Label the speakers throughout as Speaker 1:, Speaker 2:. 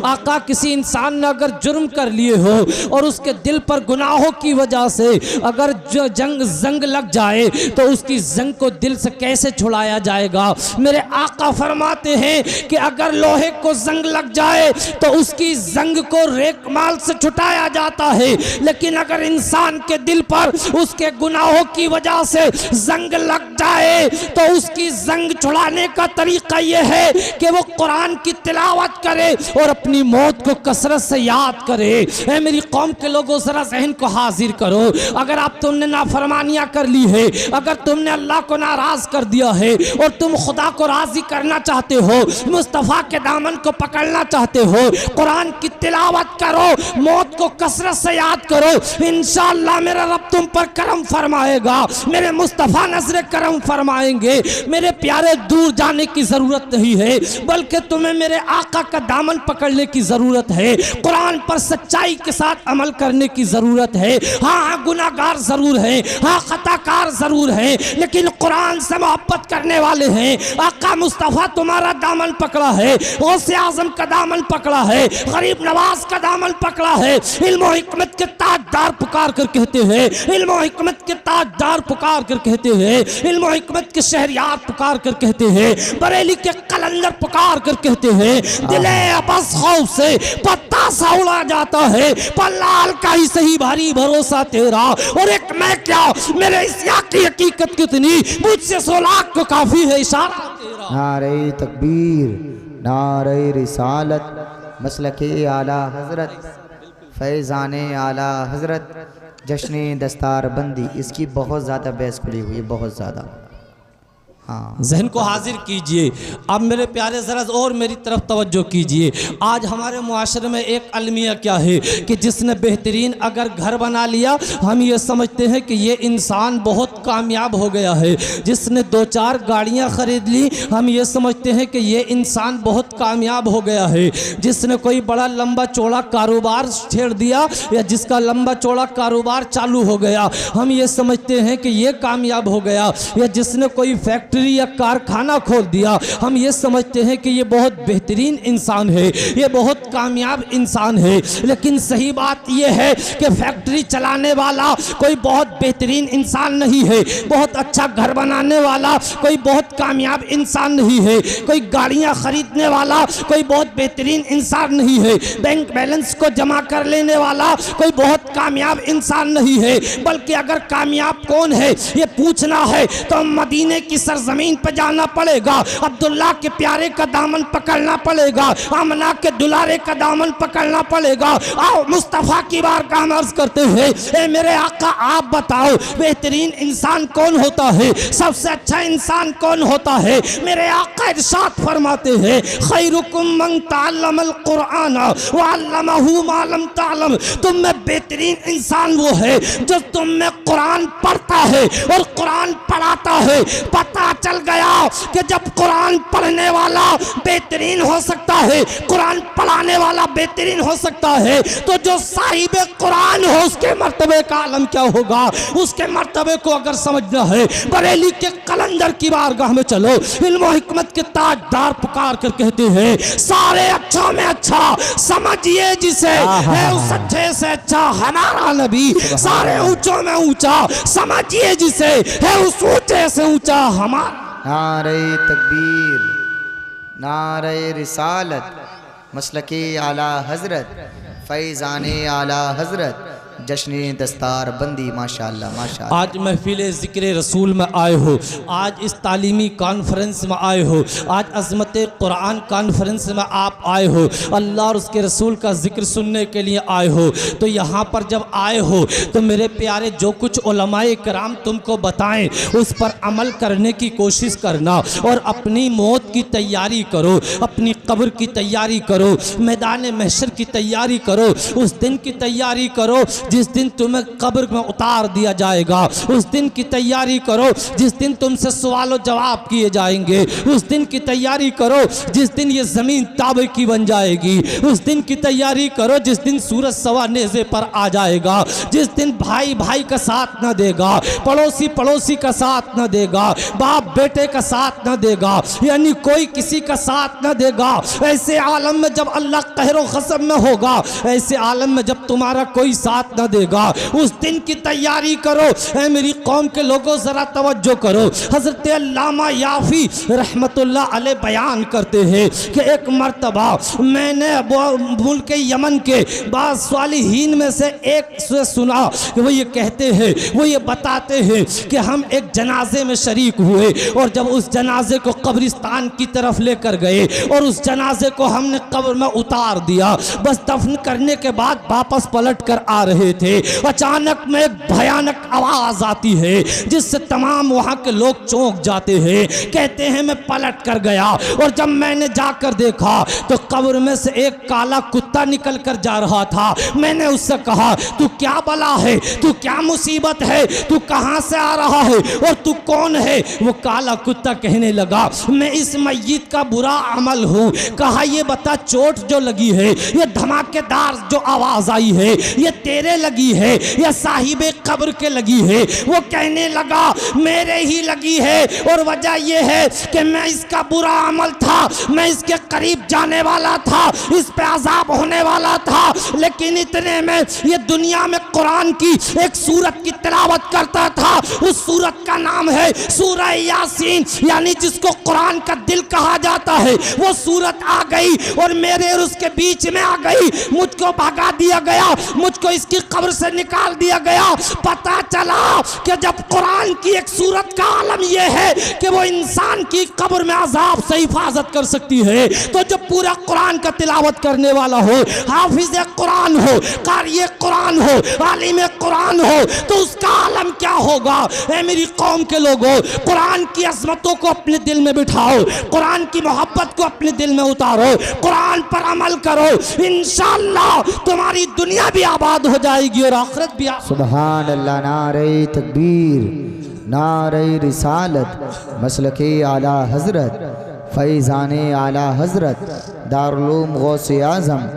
Speaker 1: आका किसी इंसान ने अगर जुर्म कर लिए हो और उसके दिल पर गुनाहों की वजह से अगर जो जंग लग जाए तो उसकी जंग को दिल से कैसे छुड़ाया जाएगा। मेरे आका फरमाते हैं कि अगर लोहे को जंग लग जाए तो उसकी जंग को रेकमाल से छुटाया जाता है, लेकिन अगर इंसान के दिल पर उसके गुनाहों की वजह से जंग लग जाए तो उसकी जंग छुड़ाने का तरीका यह है कि वो कुरान की तिलावत करे और अपनी मौत को कसरत से याद करे। ऐ मेरी कौम के लोगों जरा जहन को हाजिर करो, अगर आप तुमने नाफरमानियां कर ली है, अगर तुमने अल्लाह को नाराज कर दिया है और तुम खुदा को राजी करना चाहते हो, मुस्तफ़ा के दामन को पकड़ना चाहते हो, कुरान की तिलावत करो, मौत को कसरत से याद करो, इंशाअल्लाह मेरा रब तुम पर करम फरमाएगा, मेरे मुस्तफ़ा नजर करम फरमाएंगे। मेरे प्यारे दूर जाने की जरूरत नहीं है, बल्कि तुम्हें मेरे आका का दामन पकड़ने की जरूरत है, कुरान पर सच्चाई के साथ अमल करने की जरूरत है। हाँ गुनाहगार जरूर है, हाँ खताकार जरूर है, लेकिन कुरान से मोहब्बत करने वाले हैं। आका मुस्तफ़ा तुम्हारा दामन पकड़ा है, गौसे आज़म का दामन पकड़ा है, गरीब नवाज का दामन पकड़ा है, इल्म और हिकमत के ताजदार पुकार कर कहते हैं, इल्म और हिकमत के ताजदार पुकार कर कहते हैं, इल्म और हिकमत के शहरियार पुकार कर कहते हैं, बरेली के कलंदर पुकार कर कहते हैं, दिले बस खौफ से पत्ता सा उड़ा जाता है, पर लाल का ही सही भारी भरोसा तेरा। और एक मैं क्या, मेरे इस की हकीकत कितनी, मुझसे 100 लाख को काफी है इशारा तेरा।
Speaker 2: नारे तकबीर, नारे रिसालत, मसलके आला हजरत, फैज़ाने आला हजरत, जश्न दस्तार बंदी, इसकी बहुत ज़्यादा बहस खुली हुई है, बहुत ज़्यादा। हाँ
Speaker 1: जहन को हाजिर कीजिए। अब मेरे प्यारे ज़रा और मेरी तरफ तवज्जो कीजिए। आज हमारे मुआशरे में एक अलमिया क्या है कि जिसने बेहतरीन अगर घर बना लिया हम ये समझते हैं कि ये इंसान बहुत कामयाब हो गया है, जिसने 2-4 गाड़ियाँ ख़रीद ली हम ये समझते हैं कि ये इंसान बहुत कामयाब हो गया है, जिसने कोई बड़ा लंबा चौड़ा कारोबार छेड़ दिया या जिसका लंबा चौड़ा कारोबार चालू हो गया हम ये समझते हैं कि ये कामयाब हो गया, या जिसने कोई फैक्ट्री या कारखाना खोल दिया हम ये समझते हैं कि ये बहुत बेहतरीन इंसान है, ये बहुत कामयाब इंसान है। लेकिन सही बात ये है कि फैक्ट्री चलाने वाला कोई बहुत बेहतरीन इंसान नहीं है, बहुत अच्छा घर बनाने वाला कोई बहुत कामयाब इंसान नहीं है, कोई गाड़ियां खरीदने वाला कोई बहुत बेहतरीन इंसान नहीं है, बैंक बैलेंस को जमा कर लेने वाला कोई बहुत कामयाब इंसान नहीं है। बल्कि अगर कामयाब कौन है ये पूछना है तो मदीने की सरजमीन पर जाना पड़ेगा, अब्दुल्ला के प्यारे का दामन पकड़ना पड़ेगा, आमना के दुलारे का दामन पकड़ना पड़ेगा। आओ मुस्तफ़ा की बारगाह में अर्ज़ करते हैं, ए मेरे आका आप बताओ बेहतरीन इंसान कौन होता है, सबसे अच्छा इंसान कौन होता है। मेरे आका इरशाद फरमाते हैं, खैरुकुम मन तअल्लमल कुरान व अल्लमहु मा लम तअलम, तुम में बेहतरीन इंसान वो है जो तुम में कुरान पढ़ता है और कुरान पढ़ाता है। पता चल गया कि जब कुरान पढ़ने वाला बेहतरीन हो सकता है, कुरान पढ़ाने वाला बेहतरीन हो सकता है, तो जो साहिब कुरान हो उसके मर्तबे का आलम क्या होगा। उसके मर्तबे को अगर समझना है बरेली के कलंदर की बारगाह में चलो, इल्म और हिकमत के ताजदार पुकार कर कहते हैं, सारे अच्छों में अच्छा समझिए जिसे है उस अच्छे से अच्छा हमारा नबी, सारे ऊंचों में ऊंचा समझिए जिसे है उस ऊंचे से ऊंचा हमारा।
Speaker 2: नारे तकबीर, नारे रिसालत, मसलके आला हजरत, फैज़ाने आला हजरत, जश्न दस्तार बंदी, माशाअल्लाह माशाअल्लाह।
Speaker 1: आज महफिल ज़िक्र रसूल में आए हो, आज इस तालीमी कॉन्फ्रेंस में आए हो, आज अज़मत कुरान कॉन्फ्रेंस में आप आए हो, अल्लाह और उसके रसूल का ज़िक्र सुनने के लिए आए हो, तो यहाँ पर जब आए हो तो मेरे प्यारे जो कुछ उलमाए कराम तुमको बताएं उस पर अमल करने की कोशिश करना और अपनी मौत की तैयारी करो, अपनी कब्र की तैयारी करो, मैदान महशर की तैयारी करो, उस दिन की तैयारी करो जिस दिन तुम्हें कब्र में उतार दिया जाएगा, उस दिन की तैयारी करो जिस दिन तुमसे सवाल जवाब किए जाएंगे, उस दिन की तैयारी करो जिस दिन ये ज़मीन ताबे की बन जाएगी, उस दिन की तैयारी करो जिस दिन सूरज सवा नेज़े पर आ जाएगा, जिस दिन भाई भाई का साथ न देगा, पड़ोसी पड़ोसी का साथ न देगा, बाप बेटे का साथ न देगा, यानी कोई किसी का साथ न देगा। ऐसे आलम में जब अल्लाह कहरो ख़सम में होगा, ऐसे आलम में जब तुम्हारा कोई साथ न देगा, उस दिन की तैयारी करो। ऐ मेरी कौम के लोगों ज़रा तवज्जो करो। हज़रत अल्लामा याफ़ी रहमतुल्लाह अलैह बयान करते हैं कि एक मर्तबा मैंने मुल्क यमन के बाद सालिहीन में से एक से सुना कि वो ये कहते हैं, वो ये बताते हैं कि हम एक जनाजे में शरीक हुए और जब उस जनाजे को कब्रिस्तान की तरफ लेकर गए और उस जनाजे को हमने कब्र में उतार दिया, बस दफन करने के बाद वापस पलट कर आ रहे थे, अचानक में एक भयानक आवाज़ आती है जिससे तमाम वहाँ के लोग चौंक जाते हैं। कहते हैं मैं पलट कर गया और जब मैंने जाकर देखा तो कब्र में से एक काला कुत्ता निकल कर जा रहा था। मैंने उससे कहा तू क्या बला है, तू क्या मुसीबत है, तू कहाँ से आ रहा है और तू कौन है? वो काला कुत्ता कहने लगा मैं इस मय्यत का बुरा अमल हूँ। कहा ये बता चोट जो लगी है, ये धमाकेदार जो आवाज़ आई है, ये तेरे लगी है या साहिबे कब्र के लगी है? वो कहने लगा मेरे ही लगी है और वजह यह है कि मैं इसका बुरा अमल था, मैं इसके करीब जाने वाला था, इस पे अजाब होने वाला था, लेकिन इतने में ये दुनिया में कुरान की एक सूरत की तिलावत करता था। उस सूरत का नाम है सूरह यासीन, यानी जिसको कुरान का दिल कहा जाता है। वो सूरत आ गई और मेरे और उसके बीच में आ गई, मुझको भगा दिया गया, मुझको इसकी कब्र से निकाल दिया गया। पता चला कि जब कुरान की एक सूरत का आलम यह है कि वो इंसान की कब्र में अजाब से हिफाजत कर सकती है, तो जब पूरा कुरान का तिलावत करने वाला हो, हाफिज कुरान हो, कारी कुरान हो, आलिम कुरान हो, तो उसका आलम क्या होगा? ऐ मेरी कौम के लोगों, कुरान की अजमतों को अपने दिल में बिठाओ, कुरान की मोहब्बत को अपने दिल में उतारो, कुरान पर अमल करो, इंशाअल्लाह तुम्हारी दुनिया भी आबाद हो जाएगी और आखिरत भी।
Speaker 2: सुभान अल्लाह, नारे तकबीर, नारे रिसालत, मसलके आला हज़रत, फैज़ाने आला हज़रत, दारुल उलूम गौसे आज़म,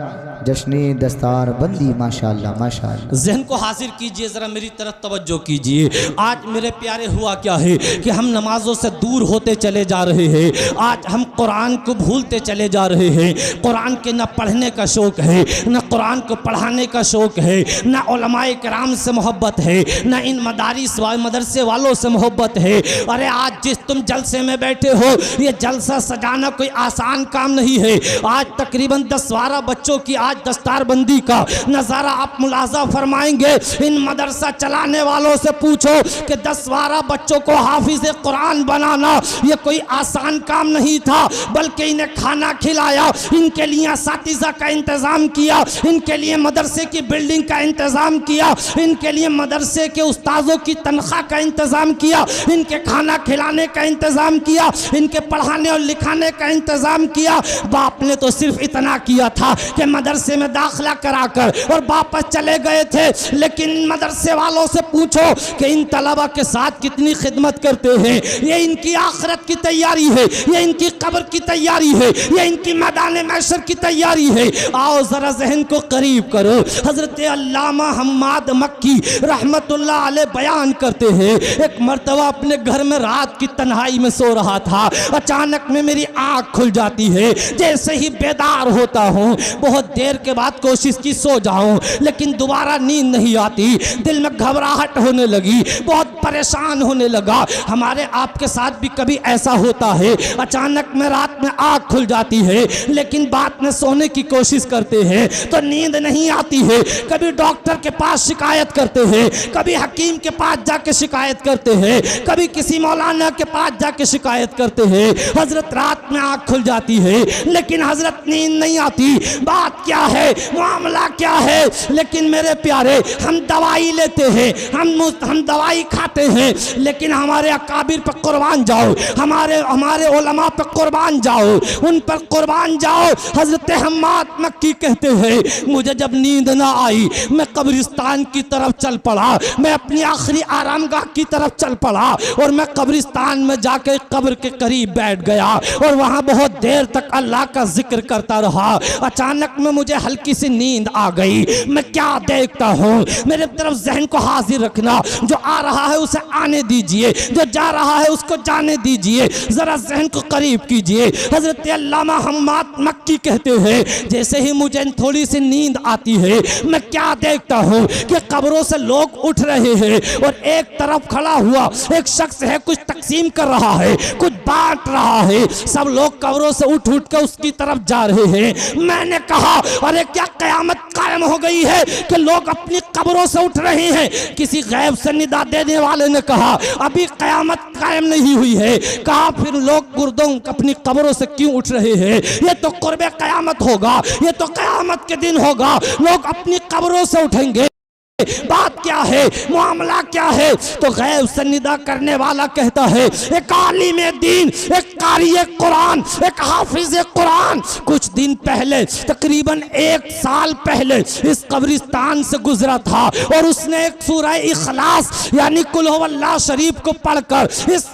Speaker 2: जश्न दस्तार बंदी, माशाअल्लाह माशाअल्लाह।
Speaker 1: जहन को हाजिर कीजिए, ज़रा मेरी तरफ तवज्जो कीजिए। आज मेरे प्यारे हुआ क्या है कि हम नमाजों से दूर होते चले जा रहे हैं, आज हम कुरान को भूलते चले जा रहे हैं। कुरान के न पढ़ने का शौक़ है, न कुरान को पढ़ाने का शौक़ है, न उलमाए किराम से मोहब्बत है, न इन मदारिस मदरसे वालों से मोहब्बत है। अरे आज जिस तुम जलसे में बैठे हो, ये जलसा सजाना कोई आसान काम नहीं है। आज तकरीबन 10-12 बच्चों की आज दस्तारबंदी का नज़ारा आप मुलाजा फरमाएंगे। इन मदरसा चलाने वालों से पूछो कि 10-12 बच्चों को हाफिज कुरान बनाना ये कोई आसान काम नहीं था, बल्कि इन्हें खाना खिलाया, इनके लिए असातिज़ा का इंतज़ाम किया, इनके लिए मदरसे की बिल्डिंग का इंतज़ाम किया, इनके लिए मदरसे के उस्तादों की तनख्वाह का इंतज़ाम किया, इनके खाना खिलाने का इंतज़ाम किया, इनके पढ़ाने और लिखाने का इंतज़ाम किया। बाप ने तो सिर्फ इतना किया था कि मदरसे में दाखिला कराकर और वापस चले गए थे, लेकिन मदरसे वालों से पूछो कि इन तलबा के साथ कितनी खिदमत करते हैं। ये इनकी आखिरत की तैयारी है, ये इनकी कब्र की तैयारी है, ये इनकी मैदान महशर की तैयारी है। आओ ज़रा जहन को करीब करो। हज़रत अल्लामा हम्माद मक्की रहमतुल्लाह अलैह बयान करते हैं, एक मर्तबा अपने घर में रात की तन्हाई में सो रहा था, अचानक में मेरी आँख खुल जाती है। जैसे ही बेदार होता हूँ, बहुत देर के बाद कोशिश की सो जाऊं, लेकिन दोबारा नींद नहीं आती, दिल में घबराहट होने लगी, बहुत परेशान होने लगा। हमारे आपके साथ भी कभी ऐसा होता है, अचानक में रात में आँख खुल जाती है, लेकिन बाद में सोने की कोशिश करते हैं तो नींद नहीं आती है। कभी डॉक्टर के पास शिकायत करते हैं, कभी हकीम के पास जाके शिकायत करते हैं, कभी किसी मौलाना के पास जाके शिकायत करते हैं। हजरत रात में आँख खुल जाती है, लेकिन हजरत नींद नहीं आती। बात क्या क्या है, मामला क्या है। लेकिन मेरे प्यारे, हम दवाई लेते हैं, हम दवाई खाते हैं, लेकिन हमारे अकाबिर पर कुर्बान जाओ, हमारे उलमा पर कुर्बान जाओ, उन पर कुर्बान जाओ। हजरत हम्माद मक्की कहते हैं, मुझे जब नींद ना आई मैं कब्रिस्तान की तरफ चल पड़ा, मैं अपनी आखिरी आरामगाह की तरफ चल पड़ा और मैं कब्रिस्तान में जाकर कब्र के करीब बैठ गया और वहां बहुत देर तक अल्लाह का जिक्र करता रहा। अचानक में मुझे हल्की सी नींद आ गई। मैं क्या देखता हूँ, मेरे तरफ जहन को हाजिर रखना, जो आ रहा है उसे आने दीजिए, जो जा रहा है उसको जाने दीजिए, जरा जहन को करीब कीजिए। हजरत अल्लामा हम्माद मक्की कहते हैं, जैसे ही मुझे थोड़ी सी नींद आती है मैं क्या देखता हूँ कि कब्रों से लोग उठ रहे हैं और एक तरफ खड़ा हुआ एक शख्स है, कुछ तकसीम कर रहा है, कुछ बांट रहा है। सब लोग कब्रों से उठ उठ कर उसकी तरफ जा रहे हैं। मैंने कहा, अरे क्या कयामत कायम हो गई है कि लोग अपनी कब्रों से उठ रहे हैं। किसी गैब से निदा देने वाले ने कहा, अभी कयामत कायम नहीं हुई है। कहा, फिर लोग गुर्दों अपनी कब्रों से क्यों उठ रहे हैं? ये तो कुर्बे कयामत होगा, ये तो कयामत के दिन होगा, लोग अपनी कब्रों से उठेंगे। बात क्या है, मामला क्या है? तो गैब से निदा करने वाला कहता है, एक आलिम दीन, एक कारी कुरान, एक हाफिज कुरान कुछ दिन पहले, तकरीबन 1 साल पहले इस कब्रिस्तान से गुजरा था और उसने एक सूरह इखलास यानी कुल हुवल्लाह शरीफ को पढ़कर इस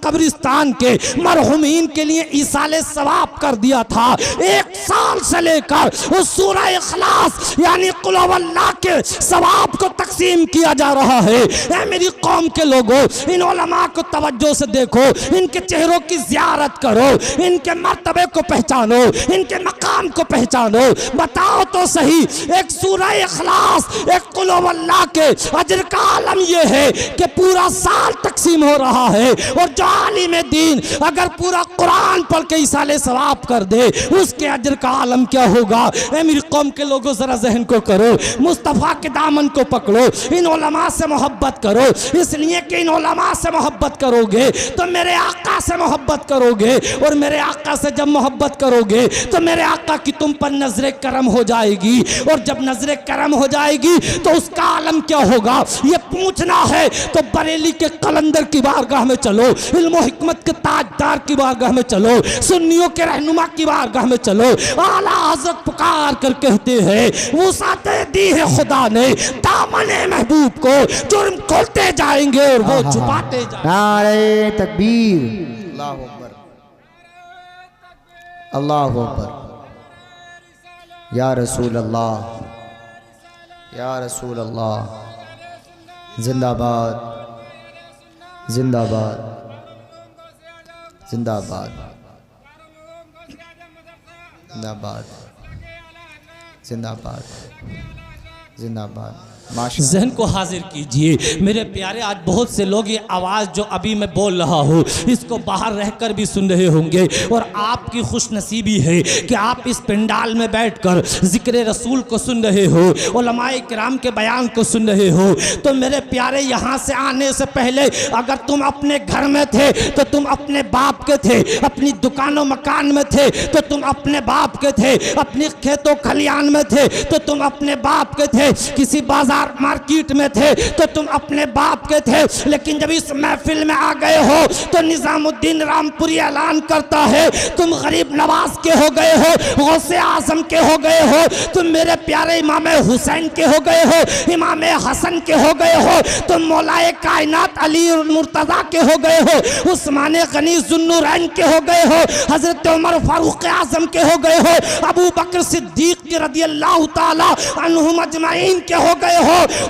Speaker 1: कब्रिस्तान के मरहुमीन के लिए इसाले सवाब कर दिया था। 1 साल से लेकर उस सूरह इखलास यानी कुल हुवल्लाह के सवाब को तकसीम किया जा रहा है। ऐ मेरी कौम के लोगों, इन उलमा को तवज्जो से देखो, इनके चेहरों की ज़ियारत करो, इनके मर्तबे को पहचानो, इनके मकाम को पहचानो। बताओ तो सही, एक सूरह इखलास, एक कुल हुवल्लाह के अजर का आलम यह है कि पूरा साल तकसीम हो रहा है और जो आलिम दीन अगर पूरा कुरान पढ़ के इसाले सवाब कर दे, उसके अजर का आलम क्या होगा। ऐ मेरी कौम के लोगों, जरा जहन को करो, मुस्तफ़ा के दामन को पकड़ो, इन उलमा से मोहब्बत करो, इसलिए कि इन उलमा से मोहब्बत करोगे तो मेरे आका से मोहब्बत करोगे और मेरे आका से जब मोहब्बत करोगे तो मेरे आका की तुम पर नजर करम हो जाएगी और जब नजर करम हो जाएगी तो उसका आलम क्या होगा ये पूछना है तो बरेली के कलंदर की बारगाह में चलो, इल्म हिकमत के ताजदार की बारगाह में चलो, सुन्नियों के रहनुमा की बारगाह में चलो। आला हज़रत पुकार कर कहते हैं, वुसात दी है खुदा ने दामने महबूब को, जुर्म खोलते जाएंगे और वो छुपाते जाएंगे।
Speaker 2: नारे तकबीर, अल्लाह अकबर, अल्लाह अकबर, या रसूल अल्लाह, या रसूल अल्लाह, जिंदाबाद जिंदाबाद जिंदाबाद जिंदाबाद जिंदाबाद जिंदाबाद।
Speaker 1: जहन को हाजिर कीजिए मेरे प्यारे। आज बहुत से लोग ये आवाज़ जो अभी मैं बोल रहा हूँ इसको बाहर रहकर भी सुन रहे होंगे और आपकी खुश नसीबी है कि आप इस पंडाल में बैठकर जिक्र रसूल को सुन रहे हो, उलमाए किराम के बयान को सुन रहे हो। तो मेरे प्यारे, यहाँ से आने से पहले अगर तुम अपने घर में थे तो तुम अपने बाप के थे, अपनी दुकानों मकान में थे तो तुम अपने बाप के थे, अपनी खेतों खलियान में थे तो तुम अपने बाप के थे, किसी बाजार मार्केट में थे तो तुम अपने बाप के थे। लेकिन जब इस महफिल में आ गए हो तो निजामुद्दीन रामपुरी ऐलान करता है, तुम गरीब नवाज के हो गए हो, गौसे आजम के हो गए हो, तुम मेरे प्यारे इमाम हुसैन के हो गए हो, इमाम हसन के हो गए हो, तुम मौलाए कायनात अली मुर्तजा के हो गए हो, उस्मान गनी जुन्नुरैन के हो गए हो, हजरत उमर फारूक आजम के हो गए हो, अबू बकर सिद्दीक के रदियल्लाहु ताला अन्हुम अजमाइन के हो गए हो,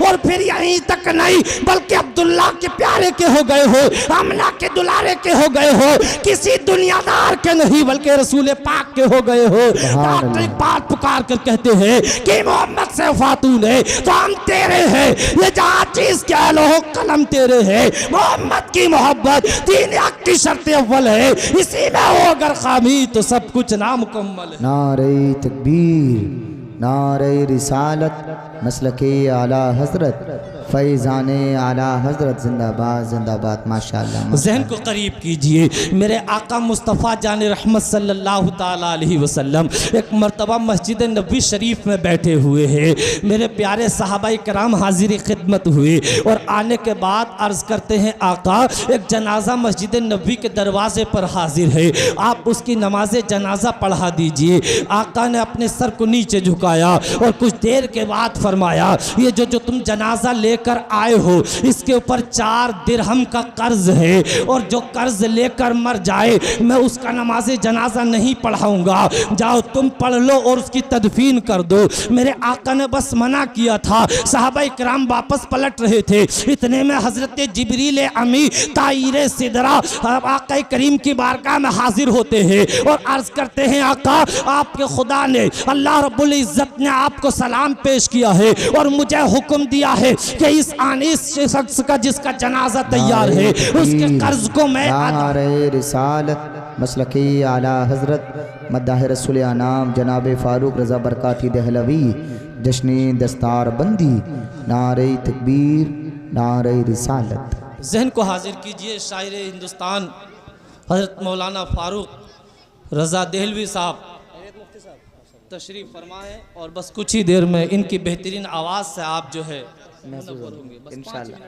Speaker 1: और फिर यहीं तक नहीं बल्कि अब्दुल्ला के प्यारे के हो गए हो, आमना के दुलारे के हो गए हो, किसी दुनियादार के नहीं बल्कि रसूल पाक के हो गए हो। डॉक्टर बात पुकार कर कहते हैं कि मोहम्मद से फातून है तो हम तेरे हैं, ये जहाँ चीज क्या लोहो कलम तेरे है। मोहम्मद की मोहब्बत दीन हक की शर्त अव्वल है, इसी में हो अगर खामी तो सब कुछ नामुकम्मल है।
Speaker 2: नारे तकबीर, नारे रिसालत, मसलके आला हजरत फैज़ान आला हज़रत जिंदाबाद जिंदाबाद माशाअल्लाह।
Speaker 1: जहन को करीब कीजिए। मेरे आका मुस्तफ़ा जान रहमत सल्लल्लाहु ताला अलैहि वसल्लम एक मरतबा मस्जिद नबी शरीफ में बैठे हुए हैं। मेरे प्यारे सहाबाई कराम हाजिर खिदमत हुए और आने के बाद अर्ज़ करते हैं आका एक जनाजा मस्जिद नबी के दरवाजे पर हाजिर है, आप उसकी नमाज जनाजा पढ़ा दीजिए। आका ने अपने सर को नीचे झुकाया और कुछ देर के बाद फरमाया ये जो तुम जनाजा लेकर आए हो इसके ऊपर 4 दिरहम का कर्ज है और जो कर्ज लेकर मर जाए मैं उसका नमाज जनाजा नहीं पढ़ाऊंगा, जाओ तुम पढ़ लो और उसकी तदफीन कर दो। मेरे आका ने बस मना किया था, सहाबाए किराम वापस पलट रहे थे, इतने में हजरत जिब्रील अमी ताईरे सिदरा आका करीम की बारगाह में हाजिर होते हैं और अर्ज करते हैं आका आपके खुदा ने अल्लाह रब्बुल इज्जत ने आपको सलाम पेश किया है और मुझे हुक्म दिया है कि इस शख्स का जिसका जनाजा तैयार है उसके कर्ज को मैं
Speaker 2: नारे रिसालत मसलकी आला हज़रत मद्दाह रसूल आनाम जनाब फ़ारूक रज़ा बरकाती दहलवी जश्न दस्तार बंदी नारे तकबीर नारे रिसालत।
Speaker 1: जहन को हाजिर कीजिए। शायर हिंदुस्तान हज़रत मौलाना फ़ारूक रज़ा दहलवी साहब तशरीफ़ फरमाएं और बस कुछ ही देर में इनकी बेहतरीन आवाज़ से आप जो है इंशाअल्लाह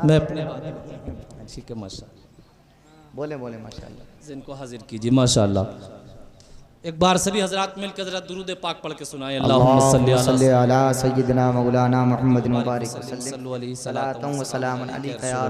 Speaker 1: मैं अपने ठीक है माशाअल्लाह
Speaker 2: बोले माशाअल्लाह।
Speaker 1: जिनको हाजिर कीजिए माशाअल्लाह। एक बार सभी हजरात मिलकर जरा दुरूद पाक पढ़ के सुनाएं। अल्लाहुम्मा सल्ली
Speaker 2: अला सय्यिदिना मौलाना मुहम्मद मुबारक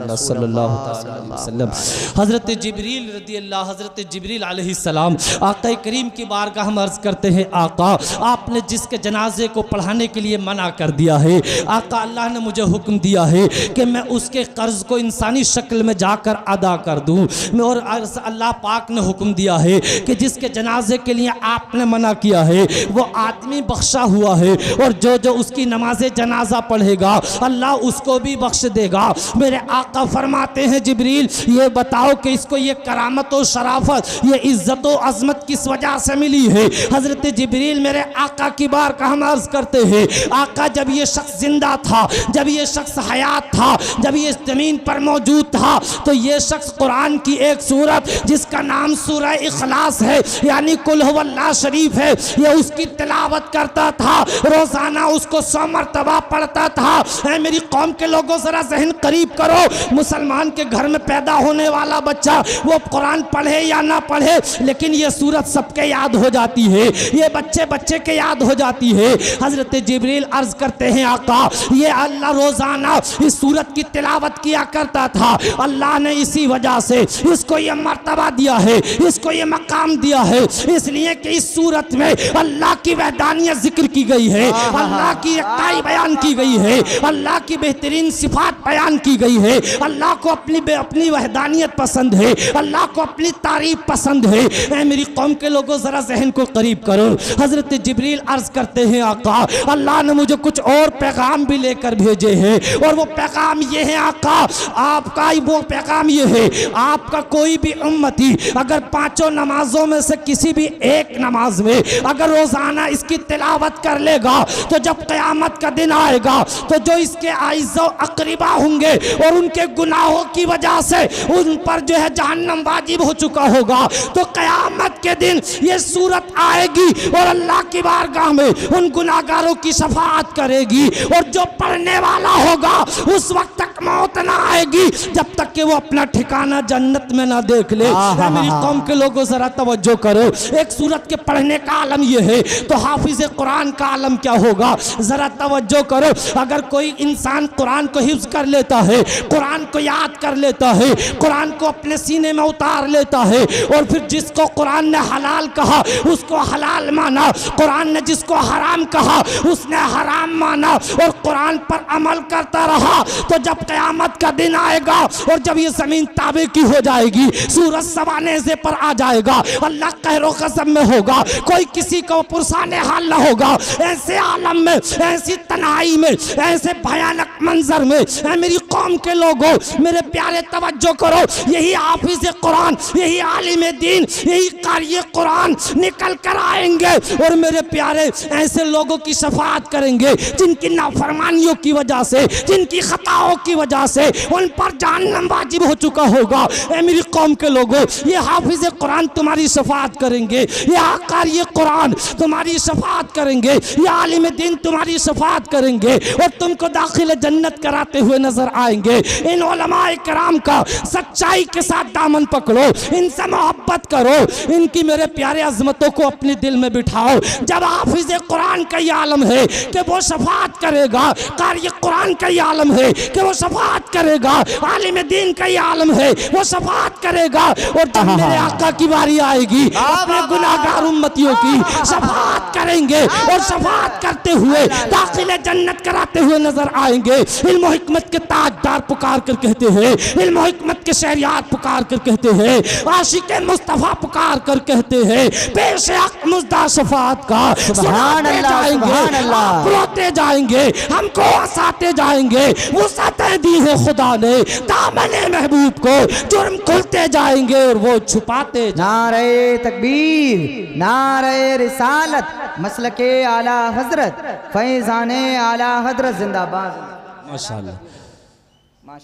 Speaker 1: वसल्लम। हज़रत जिब्रील रज़ियल्लाहु हज़रत जिब्रील अलैहिस्सलाम आका करीम की बारगाह में अर्ज़ करते हैं आका आपने जिसके जनाजे को पढ़ाने के लिए मना कर दिया है आका अल्लाह ने मुझे हुक्म दिया है कि मैं उसके कर्ज को इंसानी शक्ल में जाकर अदा कर दूँ। और अल्लाह पाक ने हुक्म दिया है कि जिसके जनाजे के लिए आपने मना किया है वो आदमी बख्शा हुआ है और जो उसकी नमाज जनाजा पढ़ेगा अल्लाह उसको भी बख्श देगा। मेरे आका फरमाते हैं जिब्रील ये बताओ कि इसको ये करामत और शराफत ये इज्जत और अजमत किस वजह से मिली है। हजरत जिब्रील मेरे आका की बारगाह में अर्ज करते हैं आका जब ये शख्स जिंदा था, जब ये शख्स हयात था, जब ये जमीन पर मौजूद था तो ये शख्स कुरान की एक सूरत जिसका नाम सूरह इखलास है यानी कुल हुवल्लाह शरीफ है ये उसकी तिलावत करता था, रोजाना उसको 100 मरतबा पढ़ता था। ऐ मेरी कौम के लोगों जरा जहन करीब करो, मुसलमान के घर में पैदा होने वाला बच्चा वो कुरान पढ़े या ना पढ़े लेकिन ये सूरत सबके याद हो जाती है, ये बच्चे के याद हो जाती है। हजरत जिब्रील अर्ज करते हैं आका ये अल्लाह रोजाना इस सूरत की तिलावत किया करता था, अल्लाह ने इसी वजह से इसको ये मर्तबा दिया है, इसको ये मकाम दिया है, इसलिए कि इस सूरत में अल्लाह की वहदानियत जिक्र की गई है, अल्लाह की यकाई बयान की गई है, अल्लाह की बेहतरीन सिफात बयान की गई है। अल्लाह को अपनी वहदानियत पसंद है, अल्लाह को अपनी तारीफ पसंद है। ऐ मेरी कौम के लोगों जरा जहन को करीब करो। हजरत जिब्रील अर्ज करते हैं आका अल्लाह ने मुझे कुछ और पैगाम भी लेकर भेजे हैं और वो पैगाम ये है आका आपका वो पैगाम ये है आपका कोई भी उम्मती अगर 5 नमाजों में से किसी भी एक नमाज में अगर रोजाना इसकी तिलावत कर लेगा तो जब क़यामत का दिन आएगा तो जो इसके आइज़ो अक़रीबा होंगे और उनके गुनाहों की वजह से उन पर जो है जहन्नम वाजिब हो चुका होगा तो क़यामत के दिन ये सूरत आएगी और अल्लाह की बारगाह में उन गुनाहगारों की शफाअत करेगी और जो पढ़ने वाला होगा उस वक्त तक मौत ना आएगी जब तक कि वो अपना ठिकाना जन्नत में ना देख ले। मेरी कौम के लोगों जरा तवज्जो करो, एक सूरत के पढ़ने का आलम ये है तो हाफिज कुरान का आलम क्या होगा, जरा तवज्जो करो। अगर कोई इंसान कुरान को हिफ्ज कर लेता है, कुरान को याद कर लेता है, कुरान को अपने सीने में उतार लेता है और फिर जिसको कुरान ने हलाल कहा उसको हलाल माना, कुरान ने जिसको हराम कहा उसने हराम माना और कुरान पर अमल करता रहा तो जब क़यामत का दिन आएगा और जब ये ज़मीन ताबे की हो जाएगी, सूरज सवाने से पर आ जाएगा, अल्लाह कहरो कसम आलम में होगा, कोई किसी को पुरसाने हाल ना होगा। ऐसे आलम में, ऐसी तन्हाई में, ऐसे भयानक मंजर में, ऐ मेरी कौम के लोगों, मेरे प्यारे तवज्जो करो, यही हाफिज कुरान, यही आलिम दीन, यही कारी कुरान निकल कर आएंगे और मेरे प्यारे ऐसे लोगों की शफाअत करेंगे जिनकी नाफरमानियों की वजह से, जिनकी खताओं की वजह से उन पर जहन्नम वाजिब हो चुका होगा। ऐ मेरी कौम के लोगों, ये हाफिज कुरान तुम्हारी शफाअत करेंगे, ये कारी कुरान तुम्हारी शफाअत करेंगे, ये आलिम दीन तुम्हारी शफाअत करेंगे और तुमको दाखिल जन्नत कराते हुए नजर आएंगे। इन उलमाए किराम का सच्चाई के साथ दामन पकड़ो, इनसे मोहब्बत करो, इनकी मेरे प्यारे अजमतों को अपने दिल में बिठाओ। जब हाफिज कुरान का ये आलम है कि वो शफाअत करेगा, कारी कुरान का ये आलम है कि वो शफाअत करेगा, आलिम दीन का ये आलम है वो शफाअत करेगा, और जब मेरे आका की बारी आएगी अपने गुनाहगार उम्मतियों की शफाअत करेंगे और शफाअत करते हुए दाखिल जन्नत कराते हुए नजर आएंगे। इल्म हिकमत के ताजदार पुकार कर कहते हैं, इल्म हिकमत के शहरियार पुकार कर कहते हैं, आशिक मुस्तफा पुकार कर कहते हैं, पेश हक मुज्दा शफाअत का सुनाते जाएंगे, रोते जाएंगे, हमको हंसाते जाएंगे। वुसअतें दी है खुदा ने दामने महबूब को, जुर्म खुलते जाएंगे और वो छुपाते।
Speaker 2: नारे तकबीर, नारे रिसालत, मसलके आला हजरत, फैजाने आला हजरत जिंदाबाद।
Speaker 1: माशाअल्लाह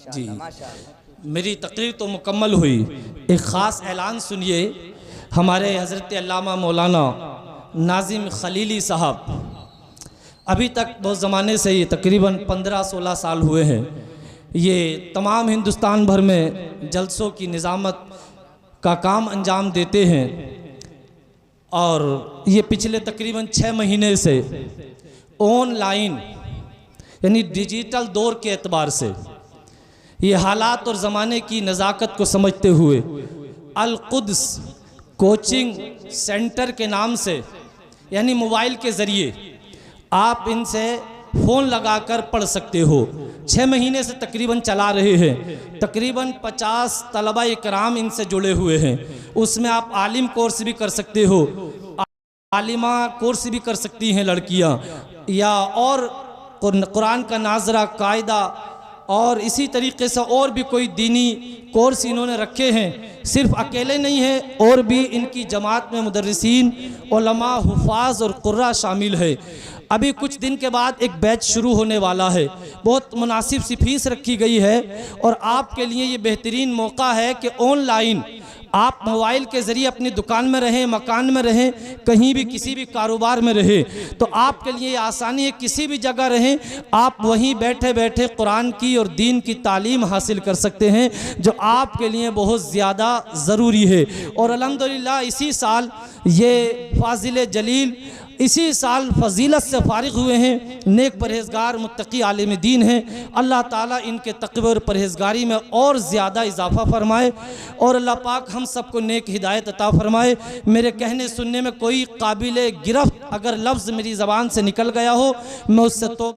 Speaker 1: जी,
Speaker 2: माशाअल्लाह।
Speaker 1: मेरी तकरीर तो मुकम्मल हुई। एक ख़ास ऐलान सुनिए, हमारे हज़रत अल्लामा मौलाना नाजिम खलीली साहब, अभी तक बहुत ज़माने से, ये तकरीबन 15-16 साल हुए हैं, ये तमाम हिंदुस्तान भर में जलसों की निज़ामत का काम अंजाम देते हैं और ये पिछले तकरीबन 6 महीने से ऑनलाइन यानी डिजिटल दौर के एतबार से ये हालात और ज़माने की नज़ाकत को समझते हुए अल कुद्स कोचिंग सेंटर के नाम से, यानी मोबाइल के ज़रिए आप इनसे फ़ोन लगाकर पढ़ सकते हो। 6 महीने से तकरीबन चला रहे हैं। तकरीबन 50 तलबा इकराम इनसे जुड़े हुए हैं। उसमें आप आलिम कोर्स भी कर सकते हो, आलिमा कोर्स भी कर सकती हैं लड़कियां, या और कुरान का नाजरा, कायदा और इसी तरीके से और भी कोई दीनी कोर्स इन्होंने रखे हैं। सिर्फ अकेले नहीं हैं, और भी इनकी जमात में मुदर्रिसीन, उलमा, हुफ़ाज और कुर्रा शामिल है। अभी कुछ दिन के बाद एक बैच शुरू होने वाला है। बहुत मुनासिब सी फीस रखी गई है और आपके लिए ये बेहतरीन मौका है कि ऑनलाइन आप मोबाइल के ज़रिए अपनी दुकान में रहें, मकान में रहें, कहीं भी किसी भी कारोबार में रहें, तो आपके लिए आसानी है, किसी भी जगह रहें आप वहीं बैठे बैठे कुरान की और दीन की तालीम हासिल कर सकते हैं, जो आपके लिए बहुत ज़्यादा ज़रूरी है। और अल्हम्दुलिल्लाह इसी साल ये फाजिल जलील इसी साल फजीलत से फारिग हुए हैं, नेक परहेज़गार मुत्तकी आलिम दीन हैं। अल्लाह ताला इनके तक़वे और परहेज़गारी में और ज़्यादा इजाफ़ा फरमाए और अल्लाह पाक हम सबको नेक हिदायत अता फरमाए। मेरे कहने सुनने में कोई काबिल गिरफ्त अगर लफ्ज़ मेरी ज़बान से निकल गया हो, मैं उससे तो